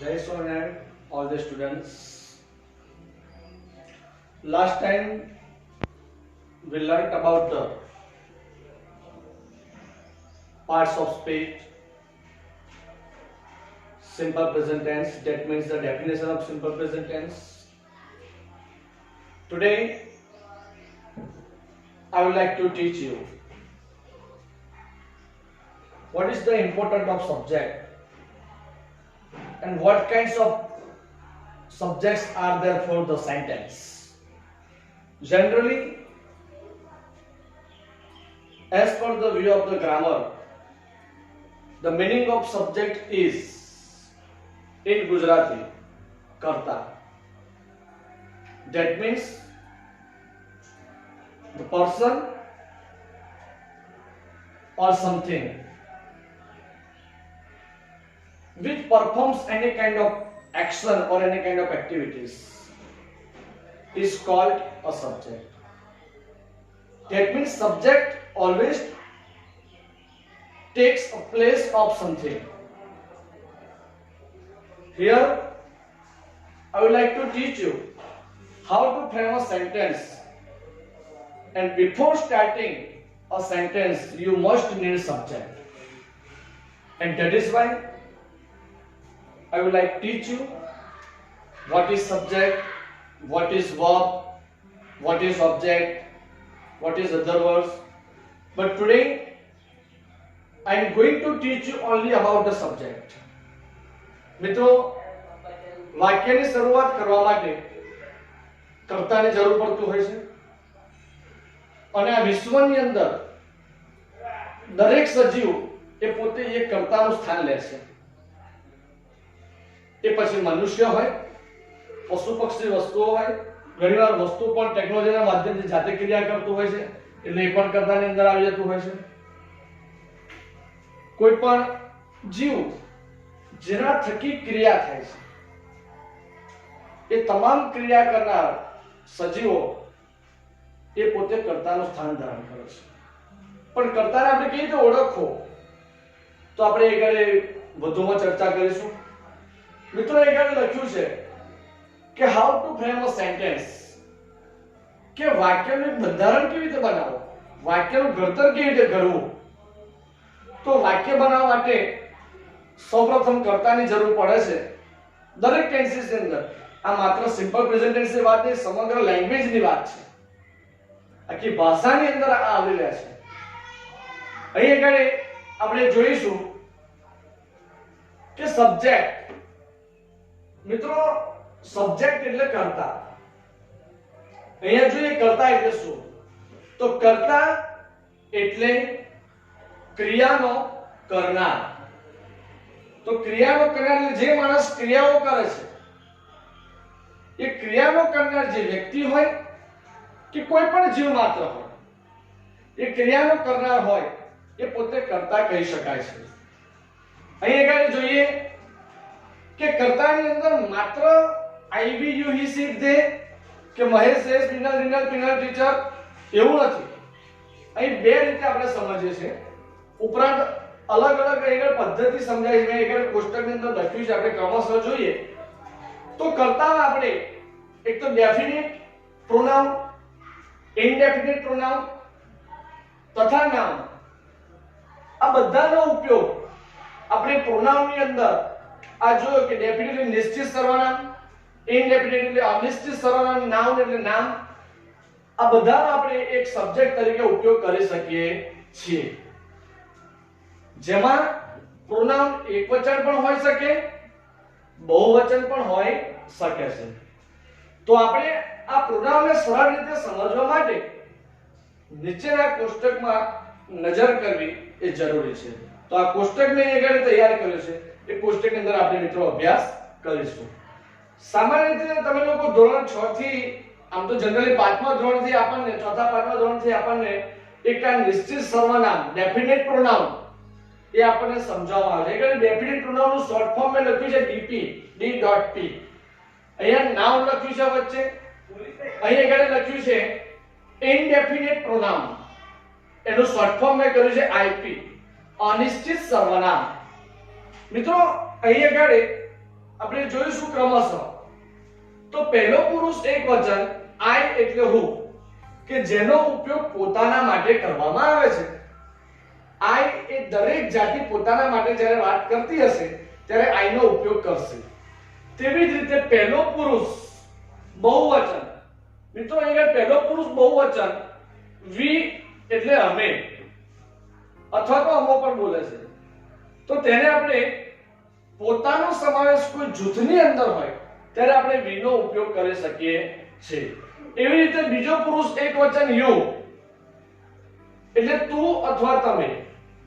Jai Swaminarayan, all the students. Last time we learnt about the parts of speech, simple present tense, that means the definition of simple present tense. Today I would like to teach you what is the importance of subject and what kinds of subjects are there for the sentence. Generally, as per the view of the grammar, the meaning of subject is in Gujarati karta. That means the person or something which performs any kind of action or any kind of activities is called a subject. That means subject always takes a place of something. Here I would like to teach you how to frame a sentence, and before starting a sentence you must need subject, and that is why I would like to teach you what is subject, what is verb, what is object, what is other words. But today I am going to teach you only about the subject. મિત્રો, વાક્યની શરૂઆત કરવા માટે કર્તાની જરૂર પડતું હોય છે, અને આ વિશ્વની અંદર દરેક સજીવ એ પોતે એક કર્તાનું સ્થાન લે છે. એ પછી મનુષ્ય હોય, પશુ પક્ષી વસ્તુઓ હોય, ઘણીવાર વસ્તુ પણ ટેકનોલોજીના માધ્યમથી જાતે ક્રિયા કરતું હોય છે, એટલે એ પણ કર્તાની અંદર આવી જતું હોય છે. કોઈ પણ જીવ જેના થકી ક્રિયા થાય છે, એ તમામ ક્રિયા કરનાર સજીવો એ પોતે કર્તાનું સ્થાન ધારણ કરે છે. પણ કર્તાને આપણે કેવી રીતે ઓળખવો, તો આપણે એ આગળ વધુમાં ચર્ચા કરીશું. મિત્રો, એ આગળ લખ્યું છે કે how to frame a sentence, કે વાક્યનું એક બંધારણ કેવી રીતે બનાવવું, વાક્યનું ઘડતર કેવી રીતે ઘડવું. તો વાક્ય બનાવવા માટે સૌપ્રથમ કર્તાની જરૂર પડે છે. દરેક ટેન્સીસની અંદર આ માત્ર સિમ્પલ પ્રેઝન્ટ ટેન્સની વાત નહીં, સમગ્ર લેંગ્વેજની વાત છે. આખી ભાષાની અંદર આ આવેલા છે. અહીં આગળ આપણે જોઈશું કે સબ્જેક્ટ. મિત્રો, સબ્જેક્ટ એટલે કર્તા. અહીંયા જોઈએ કર્તા એટલે શું, તો કર્તા એટલે ક્રિયાનો કરનાર. તો ક્રિયાનો કરનાર એટલે જે માણસ ક્રિયાઓ કરે છે, એ ક્રિયાનો કરનાર જે વ્યક્તિ હોય કે કોઈ પણ જીવ માત્ર હોય, એ ક્રિયાનો કરનાર હોય એ પોતે કર્તા કહી શકાય છે. અહીં આગળ જોઈએ કે કર્તાની અંદર માત્ર આઈ વી યુ હી સીટ દે કે Mahesh S penal renal penal teacher એવું નથી. અહીં બે રીતે આપણે સમજીએ છીએ. ઉપરાંત અલગ અલગ આગળ પદ્ધતિ સમજાય છે. મેં આગળ કોષ્ટકની અંદર લખ્યું છે, આપણે ક્રમશઃ જોઈએ તો કર્તામાં આપણે એક તો ડેફિનિટ પ્રોનાઉન, ઇનડેફિનિટ પ્રોનાઉન તથા નાઉન, આ બધાનો ઉપયોગ આપણે પ્રોનાઉનની અંદર આ જોયો કે ડેફિનિટ એટલે નિશ્ચિત સર્વનામ, ઇનડેફિનિટ એટલે અનિશ્ચિત સર્વનામ, નાઉન એટલે નામ, આ બધાનો આપણે એક સબ્જેક્ટ તરીકે ઉપયોગ કરી શકીએ છીએ. જેમાં પ્રોનાઉન એકવચન પણ હોઈ શકે, બહુવચન પણ હોઈ શકે છે. તો આપણે આ પ્રોનાઉનને સરળ રીતે સમજવા માટે નીચેના કોષ્ટકમાં નજર કરવી એ જરૂરી છે. તો આ કોષ્ટક મેં આગળ તૈયાર કર્યો છે, એ કોષ્ટકની અંદર આપણે મિત્રો અભ્યાસ કરીશું. સામાન્ય રીતે તમે લોકો ધોરણ 6 થી, આમ તો જનરલી 5મા ધોરણથી આપણને, 4થા 5મા ધોરણથી આપણને એક આ નિશ્ચિત સર્વનામ ડેફિનિટ પ્રોનાઉન એ આપણને સમજાવવામાં આવે છે. એટલે ડેફિનિટ પ્રોનાઉનનું શોર્ટ ફોર્મ મેં લખ્યું છે ડીપી, ડી.પી. અહીંયા નાઉન લખ્યું છે વચ્ચે, અહીં આગળ લખ્યું છે ઇનડેફિનિટ પ્રોનાઉન, એનું શોર્ટ ફોર્મ મેં કર્યું છે આઈપી, અનિશ્ચિત સર્વનામ. મિત્રો, અહીં આગળ આપણે જોઈશું ક્રમશઃ. તો પહેલો પુરુષ એકવચન I એટલે હું, કે જેનો ઉપયોગ પોતાના માટે કરવામાં આવે છે. I એ દરેક જાતિ પોતાના માટે જ્યારે વાત કરતી હશે ત્યારે I નો ઉપયોગ કરશે. તેવી જ રીતે પહેલો પુરુષ બહુવચન. મિત્રો અહીંયા પહેલો પુરુષ બહુવચન we એટલે અમે અથવા તો અમો પણ બોલે છે, તો તેને આપણે પોતાનો સમાવેશ કોઈ જૂથની અંદર હોય ત્યારે આપણે we નો ઉપયોગ કરી શકીએ છીએ. એવી રીતે બીજો પુરુષ એકવચન you એટલે તું અથવા તમે.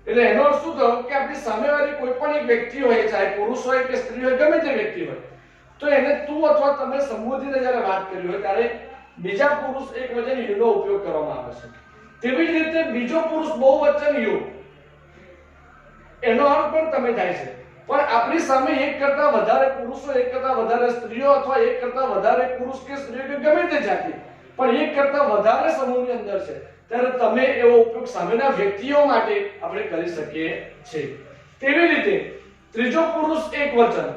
એટલે એનો અર્થ શું થયો કે આપણી સામેવાળી કોઈ પણ એક વ્યક્તિ હોય, ચાહે પુરુષ હોય કે સ્ત્રી હોય, ગમે તે વ્યક્તિ હોય, તો એને તું અથવા તમે સંબોધીને જ્યારે વાત કરી હોય ત્યારે બીજા પુરુષ એકવચન you નો ઉપયોગ કરવામાં આવે છે. તેવી જ રીતે બીજો પુરુષ બહુવચન you, એનો અર્થ પણ તમે થાય છે, પણ આપણી સામે એક કરતા વધારે પુરુષો, એક કરતા વધારે સ્ત્રીઓ અથવા એક કરતા વધારે પુરુષ કે સ્ત્રીઓ કે ગમે તે જાતિ, પણ એક કરતા વધારે સમૂહની અંદર છે ત્યારે તમે એવો ઉપયોગ સામેના વ્યક્તિઓ માટે આપણે કરી શકીએ છીએ. તેવી રીતે ત્રીજો પુરુષ એકવચન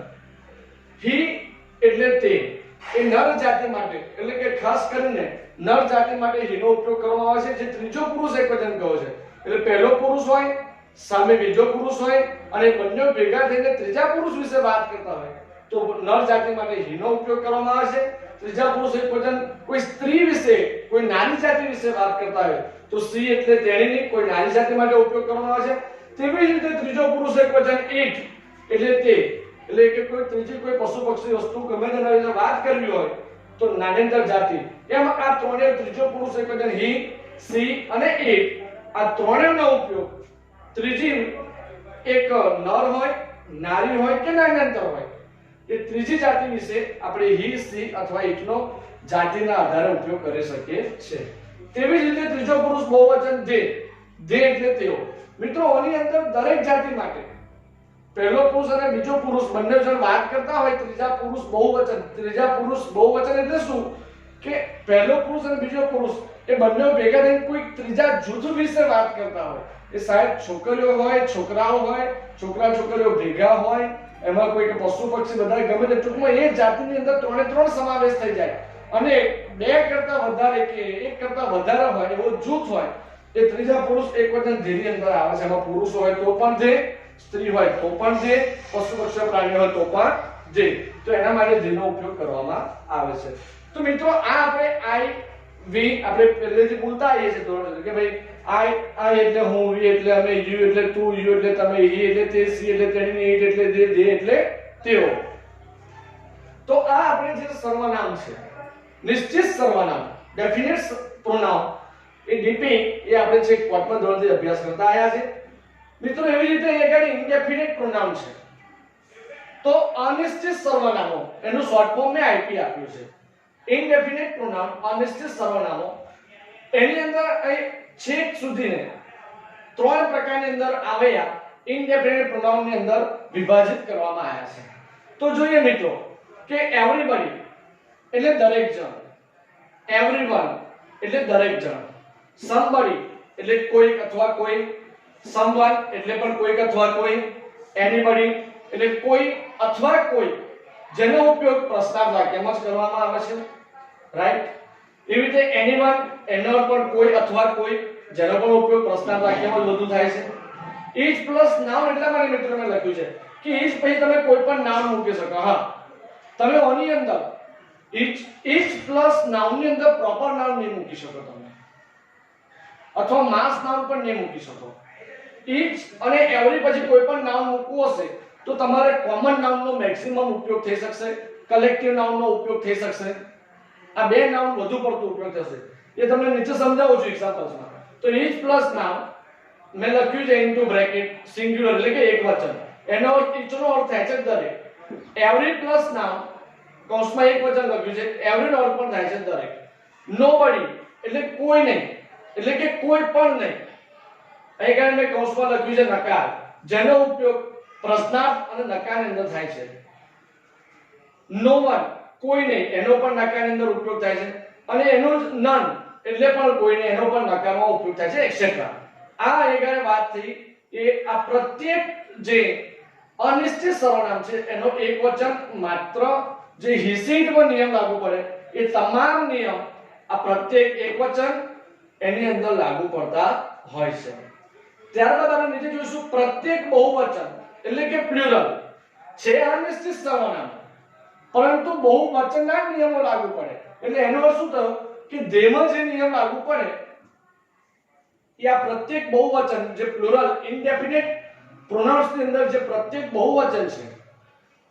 he એટલે તે, એ નર જાતિ માટે, એટલે કે ખાસ કરીને નર જાતિ માટે he નો ઉપયોગ કરવામાં આવે છે, જે ત્રીજો પુરુષ એકવચન કહો છે. એટલે પહેલો પુરુષ હોય, સામે બીજો પુરુષ હોય અને બંને ભેગા થઈને ત્રીજા પુરુષ વિશે વાત કરતા હોય તો નર જાતિ માટે he નો ઉપયોગ કરવામાં આવે છે. ત્રીજા પુરુષ એકવચન કોઈ સ્ત્રી વિશે, કોઈ નારી જાતિ વિશે વાત કરતા હોય તો she એટલે તેણીની, કોઈ નારી જાતિ માટે ઉપયોગ કરવામાં આવે છે. તેવી જ રીતે ત્રીજો પુરુષ એકવચન it એટલે તે, એટલે કે કોઈ ત્રીજી કોઈ પશુ પક્ષી વસ્તુ ગમે તેના વિશે વાત કરવી હોય તો નાન્યતર જાતિ. એમ આ ત્રણેય ત્રીજો પુરુષ એકવચન he, she અને it, આ ત્રણેયનો ઉપયોગ ત્રીજી એક નર હોય, નારી હોય કે નાન્યતર હોય, એ ત્રીજી જાતિ વિશે આપણે he, she અથવા it નો જાતિના આધારે ઉપયોગ કરી શકીએ છીએ. તેવી જ રીતે ત્રીજો પુરુષ બહુવચન they, they એટલે તેઓ. મિત્રો આની અંદર દરેક જાતિ માટે પહેલો પુરુષ અને બીજો પુરુષ બંને જણ વાત કરતા હોય, ત્રીજા પુરુષ બહુવચન. ત્રીજા પુરુષ બહુવચન એટલે શું કે પહેલો પુરુષ અને બીજો પુરુષ એ બંને ભેગા થઈને કોઈ ત્રીજા જૂથ વિશે વાત કરતા હોય. એ સાહેબ છોકરીઓ હોય, છોકરાઓ હોય, છોકરા છોકરીઓ ભેગા હોય, એમાં કોઈ પશુ પક્ષી બધા ગમે તે, ટૂંકમાં એ જાતિની અંદર ત્રણે ત્રણ સમાવેશ થઈ જાય અને બે કરતા વધારે કે એક કરતા વધારે હોય એવો જૂથ હોય એ ત્રીજા પુરુષ એકવચન જેની અંદર આવે છે. એમાં પુરુષ હોય તો પણ જે, સ્ત્રી હોય તો પણ જે, પશુ પક્ષી પ્રાણીઓ હોય તો પણ જે, તો એના માટે જેનો ઉપયોગ કરવામાં આવે છે. તો મિત્રો આ આપણે I, we આપણે પહેલેથી બોલતા આવીએ છીએ ધોરણ કે ભાઈ I એટલે હું, we એટલે અમે, you એટલે તું, you એટલે તમે, he એટલે તે, she એટલે તેણી, it એટલે તે, they એટલે તેઓ. તો આ આપણે જે સર્વનામ છે, નિશ્ચિત સર્વનામ, ડેફિનેટ પ્રોનાઉન, એ ડીપી એ આપણે છે કોર્ટમાં ધોરણથી અભ્યાસ કરતા આવ્યા છે. મિત્રો એવી રીતે અહીંયા આગળ ઇનડેફિનેટ પ્રોનાઉન છે. તો અનિશ્ચિત સર્વનામો એનું શોર્ટ ફોર્મ મેં આઈપી આપ્યું છે. ઇનડેફિનેટ પ્રોનાઉન, અનિશ્ચિત સર્વનામો, એની અંદર અહીં છેક સુધીને ત્રણ પ્રકારની અંદર આવ્યા ઇનડેફિનેટ પ્રોનાઉન ની અંદર વિભાજિત કરવામાં આવ્યા છે. તો જોઈએ મિત્રો કે એવરીબડી એટલે દરેક જણ, એવરીવન એટલે દરેક જણ, સમબડી એટલે કોઈક અથવા કોઈ, સમવન એટલે પણ કોઈક અથવા કોઈ, એનીબડી એટલે કોઈ અથવા કોઈ, જેનો ઉપયોગ પ્રશ્નાર્થ વાક્યમાં જ કરવામાં આવે છે, રાઈટ. એવી રીતે એનીવન એનો પણ કોઈ અથવા કોઈ, જેનો પણ ઉપયોગ પ્રશ્નાર્થ વાક્યમાં વધુ થાય છે. ઈચ પ્લસ નાઉન એટલા માટે મિત્રો મેં લખ્યું છે કે ઈચ પછી તમે કોઈ પણ નામ મૂકી શકો. હા, તમે ઓની અંદર ઈચ પ્લસ નાઉન ની અંદર પ્રોપર નાઉન નહીં મૂકી શકો તમે, અથવા માસ નાઉન પણ નહીં મૂકી શકો. ઈચ અને એવરી પછી કોઈ પણ નાઉન મૂકવું હશે તો તમારે કોમન નાઉન નો મેક્સિમમ ઉપયોગ થઈ શકશે, કલેક્ટિવ નાઉન નો ઉપયોગ થઈ શકશે. આ બે નાઉન વધુ પડતો ઉપયોગ થશે. એ તમને નીચે સમજાવું છું એક્ઝામ્પલ્સમાં. તો ઈચ પ્લસ નાઉન મેં લખ્યું છે ઇનટુ બ્રેકેટ સિંગ્યુલર એટલે કે એકવચન, એનો ઈચ નો અર્થ થાય છે દરેક. એવરી પ્લસ નાઉન કૌંસમાં એકવચન લખ્યું છે, એવરી નો અર્થ પણ થાય છે દરેક. નોબડી એટલે કોઈ નહીં, એટલે કે કોઈ પણ નહીં. અહીં કારણ મેં કૌંસમાં લખ્યું છે નકાર, જેનો ઉપયોગ પ્રશ્નાર્થ અને નકારની અંદર થાય છે. નો વન કોઈ નહીં, એનો પણ નકારની અંદર ઉપયોગ થાય છે. અને એનો જ નન એટલે પણ કોઈ નહીં, એનો પણ નકારમાં ઉપયોગ થાય છે, એક્સેટ્રા. આ આગળ વાત થઈ એ આ પ્રત્યેક જે અનિશ્ચિત સર્વનામ છે એનો એકવચન માત્ર જે હિસીટમાં નિયમ લાગુ પડે એ તમામ નિયમ આ પ્રત્યેક એકવચન એની અંદર લાગુ પડતા હોય છે. ત્યારબાદ આપણે નીચે જોઈશું પ્રત્યેક બહુવચન એટલે કે પ્લુરલ છે અનિશ્ચિત સર્વનામ પરંતુ બહુવચનના નિયમો લાગુ પડે. એટલે એનો અર્થ શું થયો કે જેમાં જે નિયમ લાગુ પડે એ આ પ્રત્યેક બહુવચન જે પ્લુરલ ઇનડેફિનિટ પ્રોનાઉન્સ ની અંદર જે પ્રત્યેક બહુવચન છે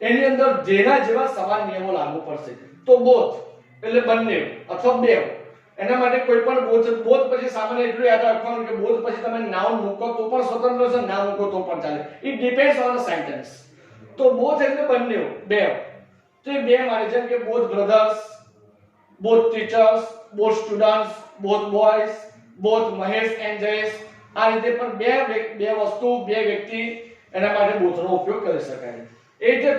એની અંદર જેના જેવા સમાન નિયમો લાગુ પડશે. તો બોથ એટલે બંને અથવા બે, એના માટે કોઈ પણ બોથ પછી સામાન્ય એટલું યાદ રાખવાનું કે બોથ પછી તમે નાઉન મૂકો તો પણ સ્વતંત્ર છે, ના મૂકો તો પણ ચાલે. It depends on the sentence. તો બોથ એટલે બંને, બે. તો એ બે મારે જેમ કે both brothers, both teachers, both students, both boys, both Mahesh and Jayesh, આ રીતે પણ બે વસ્તુ, બે વ્યક્તિ, એના માટે બોથનો ઉપયોગ કરી શકાય. એ રીતે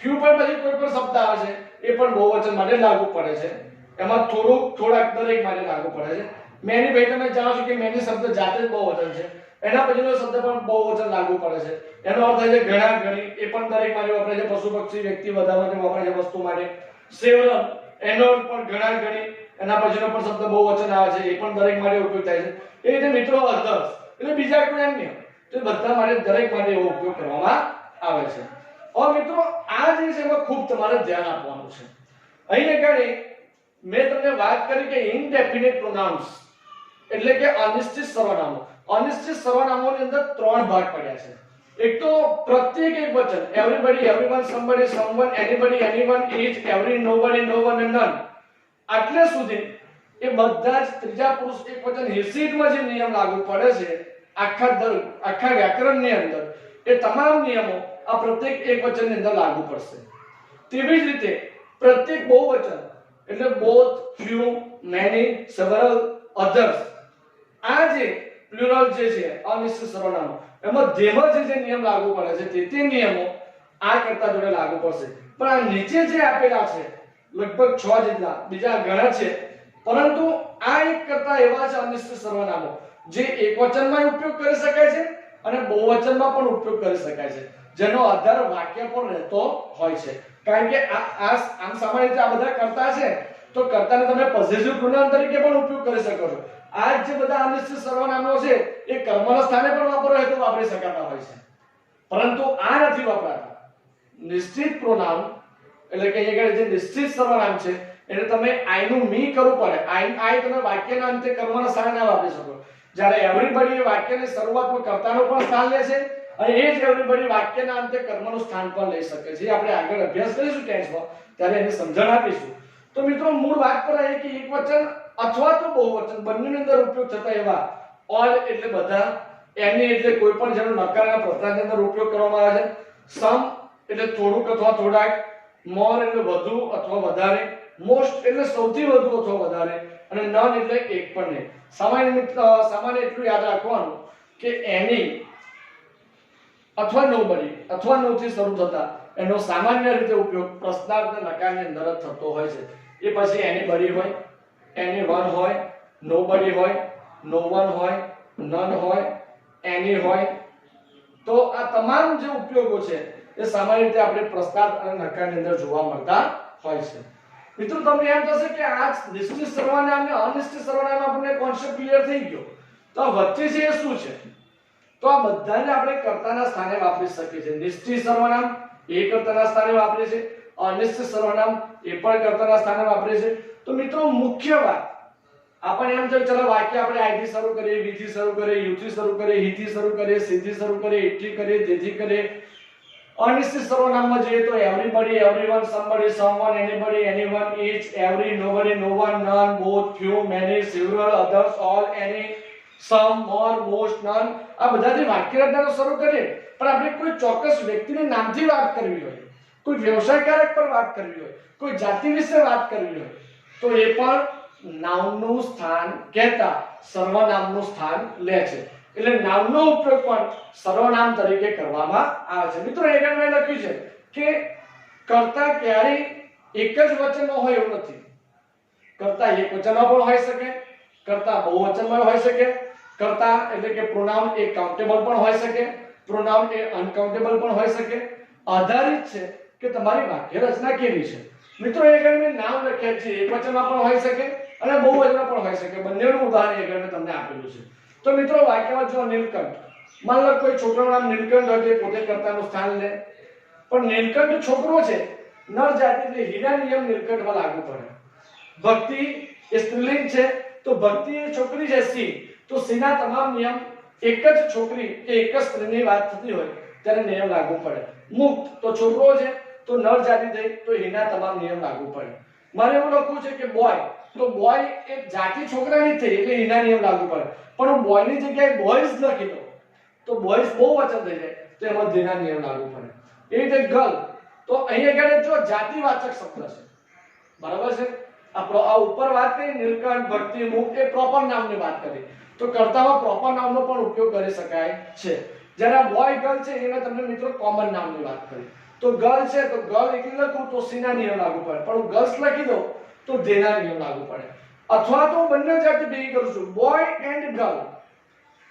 ફ્યુ પર પછી કોઈ પણ શબ્દ આવે છે એ પણ બહુવચન માટે લાગુ પડે છે. એમાં થોડાક દરેક માટે લાગુ પડે છે. મેની ભાઈ તમે જાણો છો કે મેની શબ્દ જાતે જ બહુવચન છે, એના પછીનો શબ્દ પણ બહુવચન લાગુ પડે છે. એનો અર્થ થાય છે ઘણા, ઘણી, એ પણ દરેક માટે વપરાય છે. પશુ પક્ષી વ્યક્તિ બધા માટે વપરાય છે, વસ્તુ માટે. સેવરલ એનો અર્થ પણ ઘણા, ઘણી, એના પછીનો પણ શબ્દ બહુવચન આવે છે, એ પણ દરેક માટે ઉપયોગ થાય છે. એ રીતે મિત્રો અધર્સ એટલે બીજા કોઈ એમ નહીં, તો બધા માટે દરેક માટે એવો ઉપયોગ કરવામાં આવે છે. હવે મિત્રો આ જે છે એમાં ખૂબ તમારે ધ્યાન આપવાનું છે. અહીં આગળ મેં તમને વાત કરી કે ઇનડેફિનિટ પ્રોનાઉન્સ એટલે કે અનિશ્ચિત સર્વનામો. અનિશ્ચિત સર્વનામોની અંદર ત્રણ ભાગ પડ્યા છે. એક તો પ્રત્યેક એકવચન everybody, everyone, somebody, someone, anybody, anyone, each, every, nobody, no one and none, આટલે સુધી એ બધા જ ત્રીજા પુરુષ એકવચન હિસીટમાં જે નિયમ લાગુ પડે છે આખા વ્યાકરણની અંદર, એ તમામ નિયમો આ પ્રત્યેક એકવચનની અંદર લાગુ પડશે. તેવી જ રીતે પ્રત્યેક બહુવચન એટલે both, few, many, several, others, આ જે પ્લુરલ જે છે અનિશ્ચિત સર્વનામો, એમાં જેમાં જે નિયમ લાગુ પડે છે તે નિયમો આ કરતા જોડે લાગુ પડશે. પણ આ નીચે જે આપેલા છે લગભગ 6 જેટલા, બીજા ઘણા છે, પરંતુ આ એક કરતા એવા છે અનિશ્ચિત સર્વનામો જે એકવચનમાં ઉપયોગ કરી શકાય છે અને બહુવચનમાં પણ ઉપયોગ કરી શકાય છે, જેનો આધાર વાક્ય પર રહેતો હોય છે. કારણ કે આમ સામાન્ય રીતે આ બધા કર્તા છે તો કર્તાને તમે પોઝિટિવ પ્રોનાઉન તરીકે પણ ઉપયોગ કરી શકો છો. આ જે બધા અનિશ્ચિત સર્વનામો છે એ કર્મના સ્થાને પણ વાપરવા હોય તો વાપરી શકાતા હોય છે, પરંતુ આ નથી વપરાતા. નિશ્ચિત પ્રોનાઉન એટલે કે અહીંયા જે નિશ્ચિત સર્વનામ છે એને તમે આઈ નું મી કરવું પડે. આઈ તમે વાક્યના અંતે કર્મના સ્થાને ના વાપરી શકો. જ્યારે એવરીબડી એ વાક્યની શરૂઆતમાં કર્તાનું પણ સ્થાન લે છે અને એ જ એવરીબડી વાક્યના અંતે કર્મનું સ્થાન પણ લઈ શકે છે. આપણે આગળ અભ્યાસ કરીશું ટેન્સમાં ત્યારે એની સમજણ આપીશું. તો મિત્રો મૂળ વાત પર આવી કે એકવચન અથવા તો બહુવચન બંનેની અંદર ઉપયોગ થતા એવા ઓલ એટલે બધા, એની એટલે કોઈ પણ જેનો નકારના પ્રત્યાયની અંદર ઉપયોગ કરવામાં આવે છે, સમ એટલે થોડુંક અથવા થોડાક, મોર એટલે વધુ અથવા વધારે, મોસ્ટ એટલે સૌથી વધુ અથવા વધારે, અને નન એટલે એક પણ નહીં. સામાન્ય એટલું યાદ રાખવાનું કે એની અથવા નોબડી અથવા નો થી શરૂ થતા એનો સામાન્ય રીતે ઉપયોગ પ્રશ્નાર્થ નકારની અંદર જ થતો હોય છે. એ પછી એનીબડી હોય, એનીવન હોય, નોબડી હોય, નોવન હોય, નન હોય, એની હોય, તો આ તમામ જે ઉપયોગો છે એ સામાન્ય રીતે આપણે પ્રશ્નાર્થ અને નકારની અંદર જોવા મળતા હોય છે. મિત્રો તમને એમ થશે કે આ નિશ્ચિત સર્વનામ અને અનિશ્ચિત સર્વનામ આપણને કોન્સેપ્ટ ક્લિયર થઈ ગયો, તો આ વચ્ચે છે એ શું છે? તો આ બધાને આપણે કર્તાના સ્થાને વાપરી શકીએ છીએ. નિશ્ચિત સર્વનામ એ કર્તાના સ્થાને વાપરે છે, અનિશ્ચિત સર્વનામ એ પણ કર્તાના સ્થાને વાપરે છે. તો મિત્રો મુખ્ય વાત આપણે એમ છે ચલો વાક્ય આપણે આઈ થી શરૂ કરીએ, વી થી શરૂ કરીએ, યુ થી શરૂ કરીએ, હી થી શરૂ કરીએ, સી થી શરૂ કરીએ, ઇટ થી કરીએ, તે થી કરીએ. અનિશ્ચિત સર્વનામમાં જોઈએ તો everybody, everyone, somebody, someone, anybody, anyone, each, every, nobody, no one, none, both, few, many, several, others, all, any, some, more, most, none, આ બધાથી વાક્ય રચનાનો શરૂ કરીએ પણ આપણે કોઈ ચોક્કસ વ્યક્તિના નામથી વાત કરવી હોય, કોઈ વ્યવસાય કારક પર વાત કરવી હોય, કોઈ જાતિ વિશે વાત કરવી હોય, તો એ પણ નાઉનનું સ્થાન કહેતા સર્વનામનું સ્થાન લે છે. એટલે નામનો ઉપયોગ પણ સર્વનામ તરીકે કરવામાં આવે છે. મિત્રો આગળ મેં લખ્યું છે કે કર્તા ક્યારેય એક જ વચનમાં હોય એવું નથી. કર્તા એક વચનમાં પણ હોઈ શકે, કર્તા બહુવચનમાં હોઈ શકે, કર્તા એટલે કે પ્રોનાઉન એ કાઉન્ટેબલ પણ હોઈ શકે, પ્રોનાઉન એ અનકાઉન્ટેબલ પણ હોઈ શકે, આધારિત છે કે તમારી વાક્ય રચના કેવી છે. મિત્રો એ આગળ મેં નામ લખ્યા છે, એકવચનમાં પણ હોઈ શકે અને બહુવચનમાં પણ હોઈ શકે. બંનેનું ઉદાહરણ એ આગળ મેં તમને આપેલું છે. તો મિત્રો વાક્યમાં જો નીલકંઠ, માન લો કોઈ છોકરાનું નામ નીલકંઠ હોય તો પોતે કર્તાનું સ્થાન લે, પણ નીલકંઠ છોકરો છે, નર જાતિ એટલે હીરા નિયમ નીલકંઠમાં લાગુ પડે. ભક્તિ એ સ્ત્રીલિંગ છે તો ભક્તિ એ છોકરી છે સી, તો સીના તમામ નિયમ એક જ છોકરી કે એક જ સ્ત્રીની વાત થતી હોય ત્યારે નિયમ લાગુ પડે. મુક્ત તો છોકરો છે તો નર જાતિ થઈ તો એના તમામ નિયમ લાગુ પડે. મારે એવું લખવું છે કે બોય, તો બોય એ જાતિ છોકરાની થઈ એટલે એના નિયમ લાગુ પડે, પણ હું બોય ની જગ્યાએ બોયઝ લખી દઉં તો બોયઝ બહુવચન થઈ જાય તો એમાં ધીના નિયમ લાગુ પડે. એ રીતે ગર્લ, તો અહીંયા આગળ જો જાતિવાચક શબ્દ છે, બરાબર છે. આપણો આ ઉપર વાત કરી નીલકંઠ, ભક્તિ, મુક્ત એ પ્રોપર નામની વાત કરી, તો કર્તામાં પ્રોપર નામનો પણ ઉપયોગ કરી શકાય છે. જ્યારે બોય ગર્લ છે એ મેં તમને મિત્રો કોમન નામની વાત કરી. તો ગર્લ છે તો ગર્લ એકલી લખું તો સીના નિયમ લાગુ પડે, પણ હું ગર્લ્સ લખી દઉં તો ધેના નિયમ લાગુ પડે. અથવા તો બંને જાતિ ભેગી કરું છું, બોય એન્ડ ગર્લ,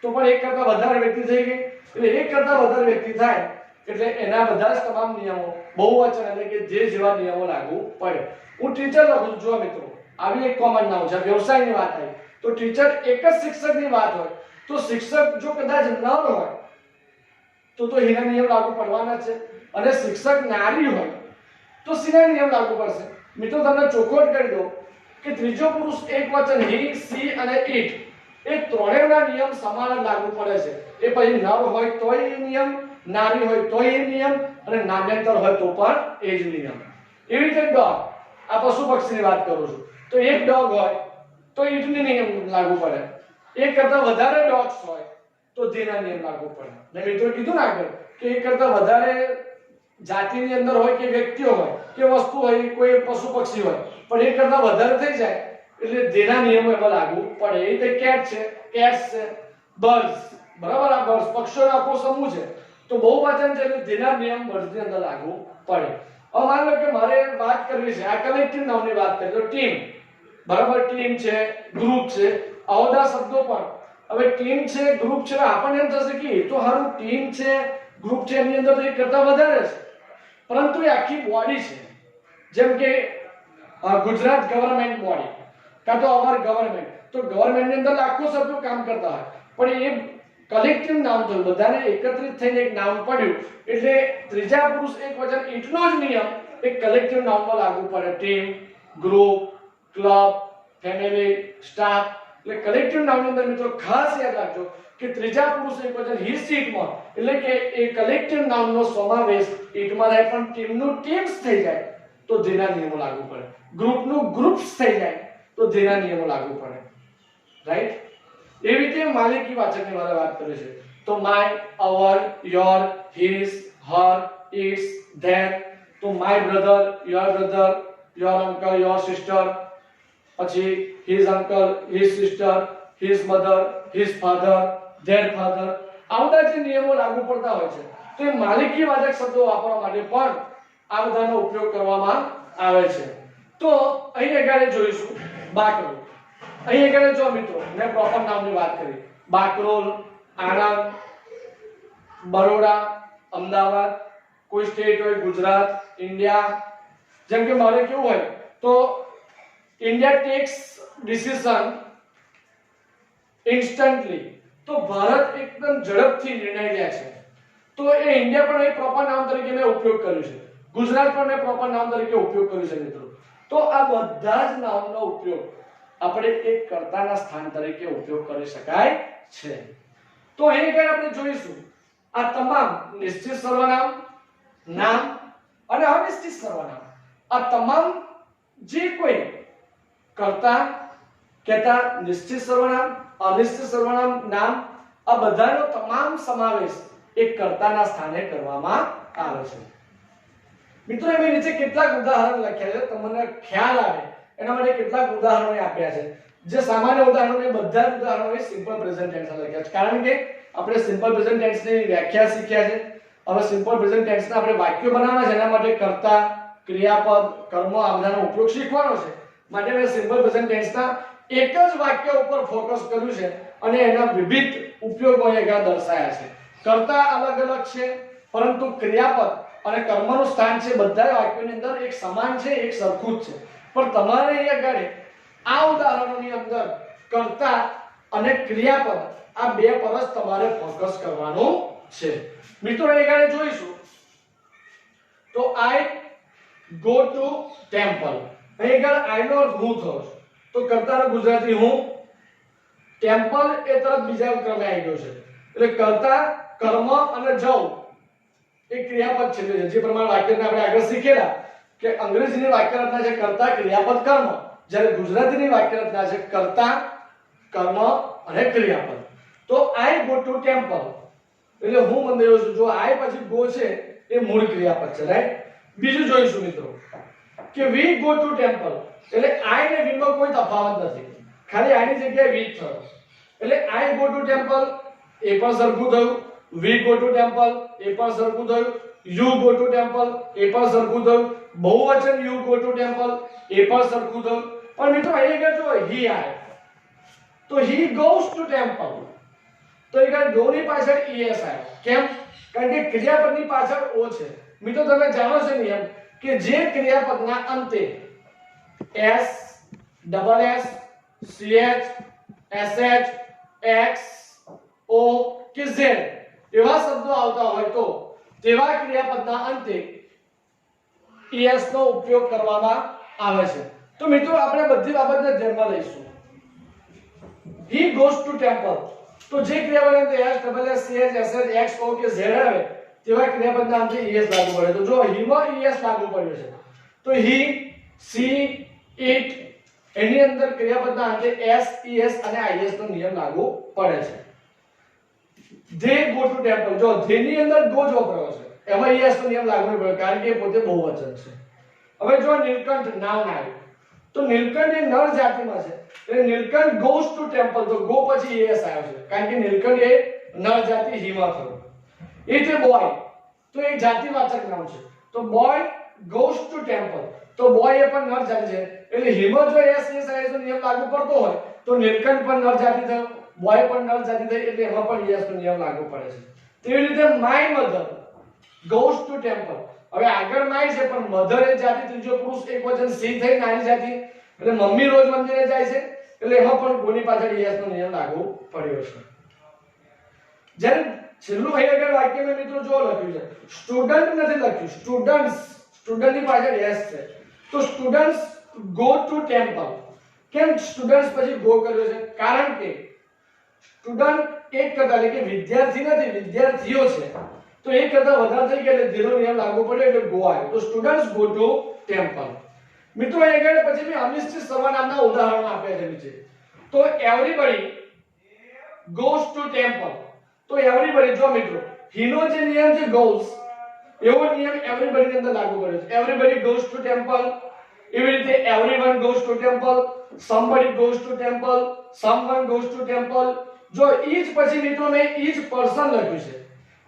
તો પણ એક કરતા વધારે વ્યક્તિ થઈ ગઈ, એટલે એક કરતા વધારે વ્યક્તિ થાય એટલે એના બધા જ તમામ નિયમો બહુવચન એટલે કે જે જેવા નિયમો લાગુ પડે. હું ટીચર લખું છું, જો મિત્રો આવી એક કોમન નામ છે, વ્યવસાયની વાત આવી તો ટીચર એક જ શિક્ષકની વાત હોય તો શિક્ષક જો કદાચ નર હોય તો હીના નિયમ લાગુ પડવાના છે, અને શિક્ષક નારી હોય તો સીના નિયમ લાગુ પડશે. મિત્રો તમને ચોખવટ કરી દો કે ત્રીજો પુરુષ એકવચન હી, સી અને ઇટ એ ત્રણેયના નિયમ સમાન લાગુ પડે છે. એ પછી નર હોય તોય એ નિયમ, નારી હોય તોય એ નિયમ, અને નામ્યાંતર હોય તો પણ એ જ નિયમ. એવી રીતે ડોગ, આ પશુ પક્ષીની વાત કરું છું, તો એક ડોગ હોય તો ઈટની નિયમ લાગુ પડે, એક કરતા વધારે ડોગ્સ હોય તો ધીના નિયમ લાગુ પડે. મેં મિત્રો કીધું ને આગળ કે એક કરતા વધારે જાતિની અંદર હોય કે વ્યક્તિઓ હોય કે વસ્તુ હોય, કોઈ પશુ પક્ષી હોય, પણ એક કરતા વધારે થઈ જાય એટલે ધીના નિયમો એમાં લાગુ પડે. એ રીતે કેટ છે, કેટ્સ છે, બર્ડ્સ, બરાબર. આ બર્ડ્સ પક્ષીઓનો આખો સમૂહ છે તો બહુવચન છે એટલે ધીના નિયમ બર્ડ્સની અંદર લાગુ પડે. હવે માની લો કે મારે વાત કરવી છે, આ કલેક્ટિવ નાઉનની વાત કરીએ તો ટીમ, બરાબર. ટીમ છે, ગ્રુપ છે, આવા બધા શબ્દો પણ. હવે ટીમ છે, ગ્રુપ છે, આપણને એમ થશે કે એ તો હારું ટીમ છે, ગ્રુપ છે, એની અંદર તો એક કરતા વધારે છે, પરંતુ એ આખી બોડી છે. જેમ કે ગુજરાત ગવર્નમેન્ટ બોડી કાં તો અવર ગવર્નમેન્ટ, તો ગવર્નમેન્ટની અંદર લાખો સભ્યો કામ કરતા હોય, પણ એ કલેક્ટિવ નામ થયું, બધાને એકત્રિત થઈને એક નામ પડ્યું એટલે ત્રીજા પુરુષ એકવચન એટલો જ નિયમ એક કલેક્ટિવ નામમાં લાગુ પડે. Team, group, club, family, staff. એટલે કલેક્ટિવ નામની અંદર મિત્રો ખાસ યાદ રાખજો કે ત્રીજા પુરુષ એકવચન હી, સીટમાં એટલે કે એ કલેક્ટિવ નામનો સમાવેશ ઈટમાં થાય, પણ ટીમનું ટીમ્સ થઈ જાય તો ધીના નિયમો લાગુ પડે, ગ્રુપનું ગ્રુપ્સ થઈ જાય તો ધીના નિયમો લાગુ પડે. રાઈટ. એવી રીતે માલિકી વાચકની વાત કરે છે તો my, our, your, his, her, its, their. તો my brother, your uncle, your sister, પછી his uncle, his sister, his mother, his father, their father. આ બધા જે નિયમો લાગુ પડતા હોય છે તો એ માલિકી વાચક શબ્દો વાપરવા માટે પણ આ બધાનો ઉપયોગ કરવામાં આવે છે. તો અહીં આગળ જોઈશું બાકરોલ. અહીં આગળ જો મિત્રો મેં પ્રોપર નામની વાત કરી, બાકરોલ, આણંદ, બરોડા, અમદાવાદ, કોઈ સ્ટેટ હોય ગુજરાત, ઇન્ડિયા. જેમ કે મારે કેવું હોય તો ઇન્ડિયા ટેક્સ ડિસિઝન ઇન્સ્ટન્ટલી, તો ભારત એકદમ ઝડપથી નિર્ણય લે છે, તો એ ઇન્ડિયા પણ એક પ્રોપર નામ તરીકે મેં ઉપયોગ કર્યું છે, ગુજરાત પણ મેં પ્રોપર નામ તરીકે ઉપયોગ કર્યું છે મિત્રો. તો આ બધા જ નામનો ઉપયોગ આપણે એક કર્તાના સ્થાન તરીકે ઉપયોગ કરી શકાય છે. તો અહીં આગળ આપણે જોઈશું આ તમામ નિશ્ચિત સર્વનામ, નામ અને અનિશ્ચિત સર્વનામ, આ તમામ જે કોઈ કર્તા કહેતા નિશ્ચિત સર્વનામ, અનિશ્ચિત સર્વનામ, નામ, આ બધાનો તમામ સમાવેશ એક કર્તાના સ્થાને કરવામાં આવે છે. મિત્રો મેં નીચે કેટલાક ઉદાહરણ લખ્યા છે, તમને ખ્યાલ આવે એના માટે કેટલાક ઉદાહરણો આપ્યા છે. જે સામાન્ય ઉદાહરણો એ બધા જ ઉદાહરણો સિમ્પલ પ્રેઝન્ટ ટેન્સ લખ્યા છે, કારણ કે આપણે સિમ્પલ પ્રેઝન્ટ ટેન્સની વ્યાખ્યા શીખ્યા છે. હવે સિમ્પલ પ્રેઝન્ટ ટેન્સના આપણે વાક્યો બનાવવાના છે, એના માટે કર્તા, ક્રિયાપદ, કર્મ આ બધાનો ઉપયોગ શીખવાનો છે. માટે મેં સિમ્પલ પ્રેઝન્ટ ટેન્સના એક જ વાક્ય ઉપર ફોકસ કર્યું છે અને એના વિવિધ ઉપયોગો અહીંયા દર્શાવ્યા છે. કર્તા અલગ અલગ છે, પરંતુ ક્રિયાપદ અને કર્મનું સ્થાન છે બધા વાક્યોની અંદર એક સમાન છે, એક સરખું જ છે. પણ તમારે અહીંયા આગળ આ ઉદાહરણોની અંદર કર્તા અને ક્રિયાપદ આ બે પર જ તમારે ફોકસ કરવાનું છે. મિત્રો અહીંયા આગળ જોઈશું તો I go to temple. અહીંયા આગળ I નો અર્થ હું થયો છે, તો કર્તાનો ગુજરાતી હું, ટેમ્પલ એ તરત બીજા ક્રમે આવી ગયો છે. એટલે કર્તા કર્મ અને જવું એ ક્રિયાપદ છે. જે પ્રમાણે વાક્યને આપણે આગળ શીખેલા કે અંગ્રેજીની વાક્ય રચના છે કર્તા ક્રિયાપદ કર્મ, જ્યારે ગુજરાતીની વાક્ય રચના છે કર્તા કર્મ અને ક્રિયાપદ. તો I go to temple એટલે હું મંદિરે છું. જો I પછી go છે એ મૂળ ક્રિયાપદ છે, રાઈટ. બીજું જોઈશું મિત્રો કે we go to temple એટલે I ને we માં કોઈ તફાવત નથી, ખાલી I ની જગ્યાએ we થયો. એટલે I go to temple એ પણ સરખું થયું, we go to temple એ પણ સરખું થયું, you go to temple એ પણ સરખું થયું, બહુવચન you go to temple એ પણ સરખું થયું. પણ મિત્રો અહીંયા જો he આવે તો he goes to temple, તો અહીંયા go ની પાછળ es આવે. કેમ? કારણ કે ક્રિયાપદની પાછળ o છે. મિત્રો તમે જાણો છો નિયમ કે જે ક્રિયાપદના અંતે s, double s, ch, sh, x, o કે z એવા શબ્દો આવતા હોય તો તેવા ક્રિયાપદના અંતે es નો ઉપયોગ કરવામાં આવે છે. તો મિત્રો આપણે બધી બાબતને ધ્યાનમાં લઈશું. he goes to temple તો જે ક્રિયાપદ અંતે s, double s, ch, sh, x, o કે z આવે તેવા ક્રિયાપદના અંતે es લાગુ પડે. તો જો he માં es લાગુ પડ્યો છે તો he, she, it એની અંદર ક્રિયાપદના અંતે s, es અને is નો નિયમ લાગુ પડે છે. they go to temple જો they ની અંદર go જ વપરાયો છે એમાં es નો નિયમ લાગુ નહીં પડે કારણ કે એ પોતે બહુવચન છે. હવે જો નીલકંઠ નાઉન આવ્યું તો નીલકંઠ એ નર જાતિમાં છે એટલે નીલકંઠ goes to temple તો go પછી es આવ્યો છે કારણ કે નીલકંઠ એ નર જાતિ he માં થયો. એ છે બોય તો એ જાતિવાચક નામ છે તો બોય goes to temple તો બોય એ પણ નર જાતિ છે એટલે he માં જો es es નો નિયમ લાગુ પડતો હોય તો નીલકંઠ પણ નર જાતિ થયો, બોય પણ નર જાતિ થઈ એટલે એમાં પણ es નો નિયમ લાગુ પડે છે. તેવી રીતે my mother goes to temple. હવે આગળ my છે પણ મધર એ જાતિ ત્રીજો પુરુષ એકવચન she થઈ નાની જાતિ એટલે મમ્મી રોજ મંદિરે જાય છે એટલે એમાં પણ ગોની પાછળ es નો નિયમ લાગુ પડ્યો છે. જ્યારે છેલ્લું અહીં આગળ વાક્યમાં મિત્રો જો લખ્યું છે સ્ટુડન્ટ નથી લખ્યું, સ્ટુડન્ટ્સ, સ્ટુડન્ટની પાછળ s છે તો સ્ટુડન્ટ્સ go to temple. કેમ સ્ટુડન્ટ્સ પછી go કર્યો છે? કારણ કે સ્ટુડન્ટ એક કરતા એટલે કે વિદ્યાર્થી નથી, વિદ્યાર્થીઓ છે તો એક કરતા વધારે થઈ ગયા એટલે ધીરો નિયમ લાગુ પડ્યો એટલે go આવ્યો. તો સ્ટુડન્ટ્સ go to temple. મિત્રો અહીં આગળ પછી મેં અનિશ્ચિત સર્વનામના ઉદાહરણો આપ્યા છે નીચે. તો everybody goes to temple તો everybody જો મિત્રો he નો જે નિયમ છે goes એવો નિયમ everybody ની અંદર લાગુ પડ્યો છે. everybody goes to temple એવી રીતે everyone goes to temple, somebody goes to temple, someone goes to temple. જો each પછી મિત્રો મેં each person લખ્યું છે.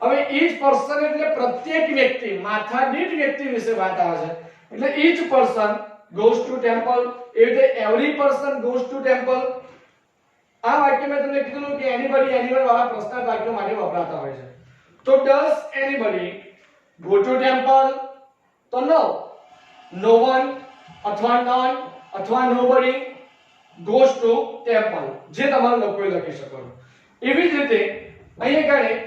હવે each person એટલે પ્રત્યેક વ્યક્તિ, માથાદીઠ વ્યક્તિ વિશે વાત આવે છે એટલે each person goes to temple. એવી રીતે every person goes to temple. આ વાક્ય મેં તમને કીધું કે anybody, anyone વાળા પ્રશ્નાર્થ વાક્યો માટે વપરાતા હોય છે. તો does anybody go to temple? તો no, no one અથવા none અથવા nobody goes to temple જે તમારે લોકોએ લખી શકો. એવી જ રીતે અહીંયા આગળ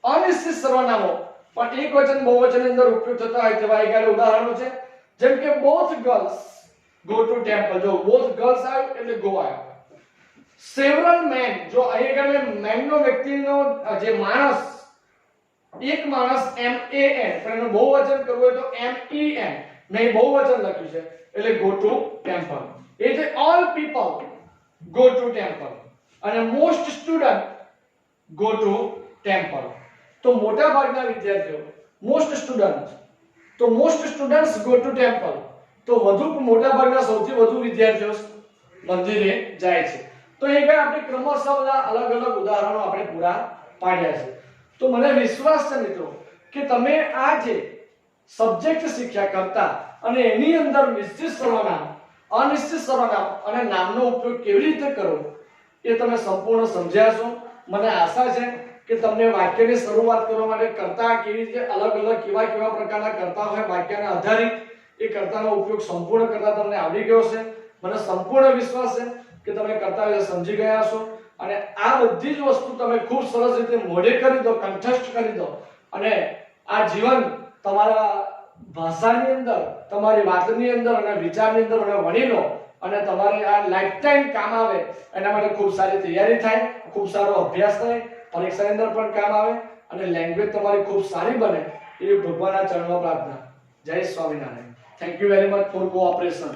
અનિશ્ચિત સર્વનામો પણ એક વચન બહુવચનની અંદર ઉપયોગ થતા હોય તેવા એક ઉદાહરણો છે. જેમ કે both girls go to temple. જો both girls આવ્યું એટલે go આવ્યો. several men જો અહીંયા આગળ man નો વ્યક્તિનો જે માણસ, એક માણસ man પણ એનું બહુવચન કરવું હોય તો men મેં બહુવચન લખ્યું છે એટલે go to temple. એટલે all people go to temple અને most student go to temple. તો મોટા ભાગના વિદ્યાર્થીઓ most students, તો most students go to temple તો વધુ મોટા ભાગના સૌથી વધુ વિદ્યાર્થીઓ મંદિરે જાય છે. તો એ કઈ આપણે ક્રમશઃ બધા અલગ અલગ ઉદાહરણો આપણે પૂરા પાડ્યા છે. તો મને વિશ્વાસ છે મિત્રો કે તમે આ જે સબ્જેક્ટ શીખ્યા કરતા અને એની અંદર નિશ્ચિત સર્વનામ, અનિશ્ચિત સર્વનામ અને નામનો ઉપયોગ કેવી રીતે કરવો એ તમે સંપૂર્ણ સમજ્યા છો. મને આશા છે કે તમને વાક્યની શરૂઆત કરવા માટે કર્તા કેવી રીતે અલગ અલગ કેવા પ્રકારના કર્તા હોય વાક્યના આધારિત એ કર્તાનો ઉપયોગ સંપૂર્ણ કરતા તમને આવડી ગયો છે. મને સંપૂર્ણ વિશ્વાસ છે કે તમે કર્તા વિશે સમજી ગયા છો અને આ બધી જ વસ્તુ તમે ખૂબ સરસ રીતે મોઢે કરી દો, કંઠસ્થ કરી દો અને આ જીવન તમારા ભાષાની અંદર, તમારી વાતની અંદર અને વિચારની અંદર અને વણી લો અને તમારે આ લાઈફ ટાઈમ કામ આવે એના માટે ખૂબ સારી તૈયારી થાય, ખૂબ સારો અભ્યાસ થાય, પરીક્ષાની અંદર પણ કામ આવે અને લેંગ્વેજ તમારી ખૂબ સારી બને એ ભગવાનના ચરણમાં પ્રાર્થના. જય Swaminarayan. Thank you very much for cooperation.